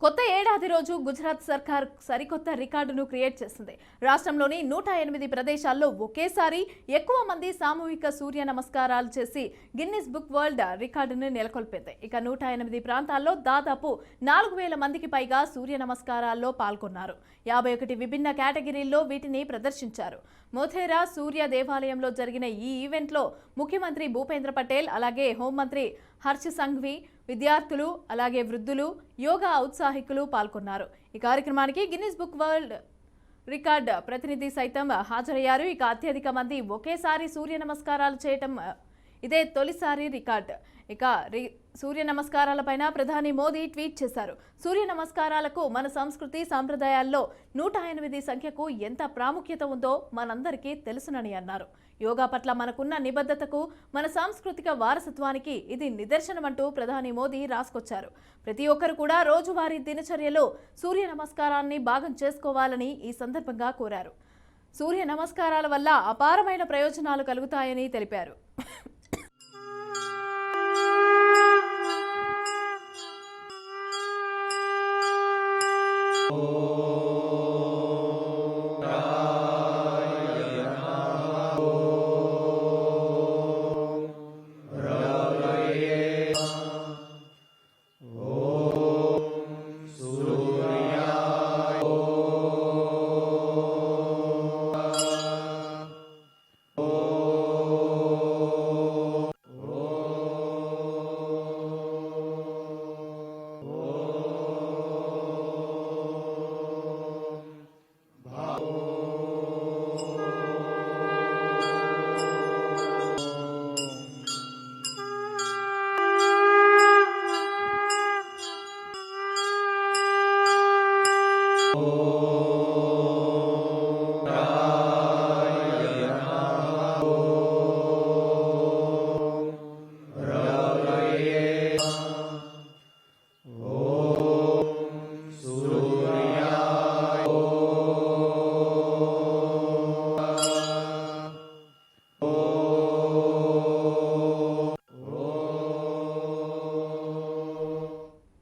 కొత్త ఏడాది రోజు గుజరాత్ సర్కార్ సరికొత్త రికార్డును క్రియేట్ చేసింది. రాష్ట్రంలోని 108 ప్రదేశాల్లో ఒకేసారి ఎక్కువ మంది సామూహిక సూర్య నమస్కారాలు చేసి గిన్నిస్ బుక్ వరల్డ్ రికార్డును నెలకొల్పింది. ఇక 108 ప్రాంతాల్లో దాదాపు 4000 మందికి పైగా సూర్య నమస్కారాల్లో పాల్గొన్నారు. 51 విభిన్న కేటగిరీల్లో వీటిని ప్రదర్శించారు. మోథేరా సూర్య దేవాలయంలో జరిగిన ఈ ఈవెంట్లో ముఖ్యమంత్రి భూపేంద్ర పటేల్, అలాగే హోంమంత్రి హర్ష్ సంఘవి, విద్యార్థులు, అలాగే వృద్ధులు, యోగా ఔత్సాహికులు పాల్గొన్నారు. ఈ కార్యక్రమానికి గిన్నిస్ బుక్ వరల్డ్ రికార్డ్ ప్రతినిధి సైతం హాజరయ్యారు. ఇక అత్యధిక మంది ఒకేసారి సూర్య నమస్కారాలు చేయటం ఇదే తొలిసారి రికార్డ్. ఇక సూర్య నమస్కారాలపైన ప్రధాని మోదీ ట్వీట్ చేశారు. సూర్య నమస్కారాలకు మన సంస్కృతి సాంప్రదాయాల్లో 108 సంఖ్యకు ఎంత ప్రాముఖ్యత ఉందో మనందరికీ తెలుసునని అన్నారు. యోగా పట్ల మనకున్న నిబద్ధతకు, మన సాంస్కృతిక వారసత్వానికి ఇది నిదర్శనమంటూ ప్రధాని మోదీ రాసుకొచ్చారు. ప్రతి ఒక్కరు కూడా రోజువారీ దినచర్యలో సూర్య నమస్కారాన్ని భాగం చేసుకోవాలని ఈ సందర్భంగా కోరారు. సూర్య నమస్కారాల వల్ల అపారమైన ప్రయోజనాలు కలుగుతాయని తెలిపారు. Oh